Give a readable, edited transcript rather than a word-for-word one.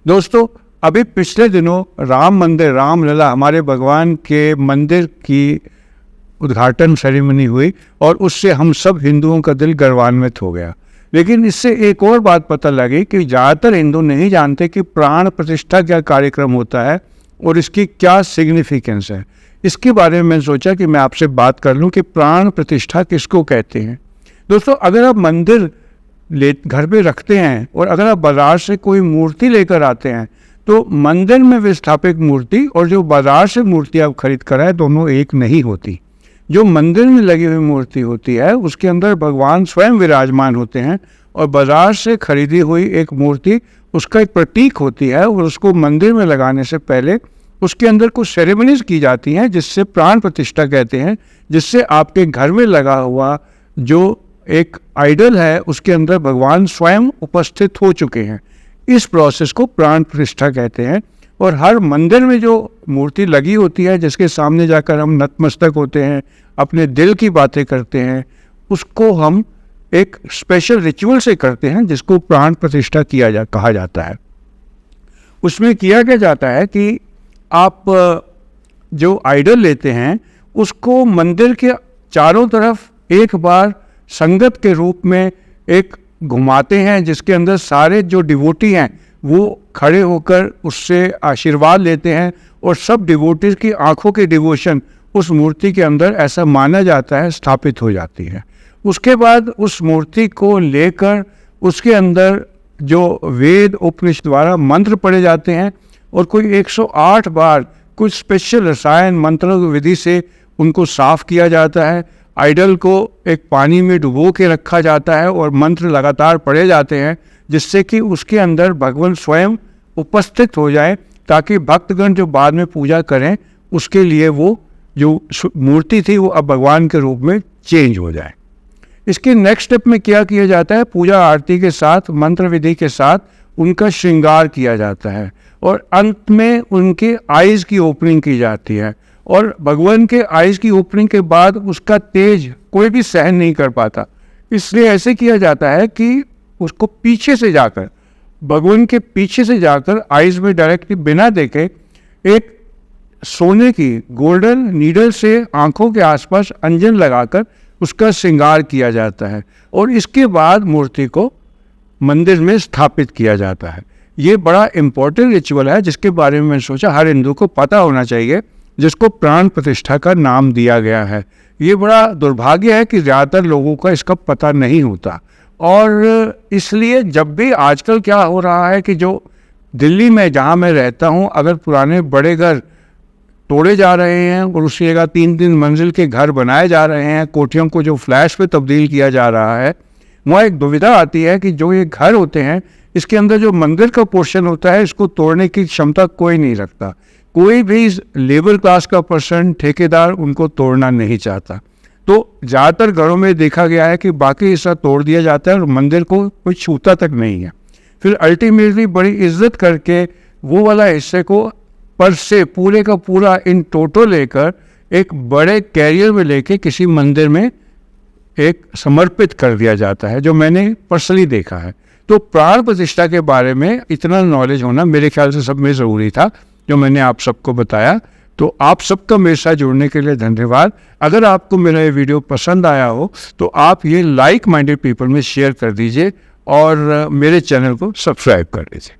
दोस्तों, अभी पिछले दिनों राम मंदिर, रामलला, हमारे भगवान के मंदिर की उद्घाटन सेरेमनी हुई और उससे हम सब हिंदुओं का दिल गर्वान्वित हो गया। लेकिन इससे एक और बात पता लगी कि ज़्यादातर हिंदू नहीं जानते कि प्राण प्रतिष्ठा क्या कार्यक्रम होता है और इसकी क्या सिग्निफिकेंस है। इसके बारे में मैंने सोचा कि मैं आपसे बात कर लूं कि प्राण प्रतिष्ठा किसको कहते हैं। दोस्तों, अगर आप मंदिर घर पे रखते हैं और अगर आप बाज़ार से कोई मूर्ति लेकर आते हैं तो मंदिर में विस्थापित मूर्ति और जो बाज़ार से मूर्ति आप खरीद कर आए दोनों एक नहीं होती। जो मंदिर में लगी हुई मूर्ति होती है उसके अंदर भगवान स्वयं विराजमान होते हैं और बाज़ार से खरीदी हुई एक मूर्ति उसका एक प्रतीक होती है और उसको मंदिर में लगाने से पहले उसके अंदर कुछ सेरेमनीज की जाती हैं जिससे प्राण प्रतिष्ठा कहते हैं, जिससे आपके घर में लगा हुआ जो एक आइडल है उसके अंदर भगवान स्वयं उपस्थित हो चुके हैं। इस प्रोसेस को प्राण प्रतिष्ठा कहते हैं। और हर मंदिर में जो मूर्ति लगी होती है जिसके सामने जाकर हम नतमस्तक होते हैं, अपने दिल की बातें करते हैं, उसको हम एक स्पेशल रिचुअल से करते हैं जिसको प्राण प्रतिष्ठा कहा जाता है। उसमें किया क्या जाता है कि आप जो आइडल लेते हैं उसको मंदिर के चारों तरफ एक बार संगत के रूप में एक घुमाते हैं जिसके अंदर सारे जो डिवोटी हैं वो खड़े होकर उससे आशीर्वाद लेते हैं और सब डिवोटीज की आंखों की डिवोशन उस मूर्ति के अंदर ऐसा माना जाता है स्थापित हो जाती है। उसके बाद उस मूर्ति को लेकर उसके अंदर जो वेद उपनिषद द्वारा मंत्र पढ़े जाते हैं और कोई 108 बार कुछ स्पेशल रसायन मंत्र विधि से उनको साफ किया जाता है। आइडल को एक पानी में डुबो के रखा जाता है और मंत्र लगातार पढ़े जाते हैं जिससे कि उसके अंदर भगवान स्वयं उपस्थित हो जाए ताकि भक्तगण जो बाद में पूजा करें उसके लिए वो जो मूर्ति थी वो अब भगवान के रूप में चेंज हो जाए। इसके नेक्स्ट स्टेप में क्या किया जाता है, पूजा आरती के साथ मंत्र विधि के साथ उनका श्रृंगार किया जाता है और अंत में उनके आइज़ की ओपनिंग की जाती है। और भगवान के आइज़ की ओपनिंग के बाद उसका तेज कोई भी सहन नहीं कर पाता, इसलिए ऐसे किया जाता है कि उसको पीछे से जाकर, भगवान के पीछे से जाकर आइज़ में डायरेक्टली बिना देखे एक सोने की गोल्डन नीडल से आंखों के आसपास अंजन लगाकर उसका श्रृंगार किया जाता है और इसके बाद मूर्ति को मंदिर में स्थापित किया जाता है। ये बड़ा इम्पोर्टेंट रिचुअल है जिसके बारे में मैंने सोचा हर हिंदू को पता होना चाहिए, जिसको प्राण प्रतिष्ठा का नाम दिया गया है। ये बड़ा दुर्भाग्य है कि ज़्यादातर लोगों का इसका पता नहीं होता और इसलिए जब भी आजकल क्या हो रहा है कि जो दिल्ली में जहाँ मैं रहता हूँ अगर पुराने बड़े घर तोड़े जा रहे हैं और उसी जगह 3-3 मंजिल के घर बनाए जा रहे हैं, कोठियों को जो फ्लैश पे तब्दील किया जा रहा है, वहाँ एक दुविधा आती है कि जो ये घर होते हैं इसके अंदर जो मंदिर का पोर्शन होता है इसको तोड़ने की क्षमता कोई नहीं रखता। कोई भी लेबर क्लास का पर्सन, ठेकेदार उनको तोड़ना नहीं चाहता। तो ज़्यादातर घरों में देखा गया है कि बाकी हिस्सा तोड़ दिया जाता है और मंदिर को कोई छूता तक नहीं है। फिर अल्टीमेटली बड़ी इज्जत करके वो वाला हिस्से को पर से पूरे का पूरा इन टोटो लेकर एक बड़े कैरियर में लेके किसी मंदिर में एक समर्पित कर दिया जाता है, जो मैंने पर्सनली देखा है। तो प्राण प्रतिष्ठा के बारे में इतना नॉलेज होना मेरे ख्याल से सब में ज़रूरी था, जो मैंने आप सबको बताया। तो आप सबका मेरे साथ जुड़ने के लिए धन्यवाद। अगर आपको मेरा ये वीडियो पसंद आया हो तो आप ये लाइक माइंडेड पीपल में शेयर कर दीजिए और मेरे चैनल को सब्सक्राइब कर लीजिए।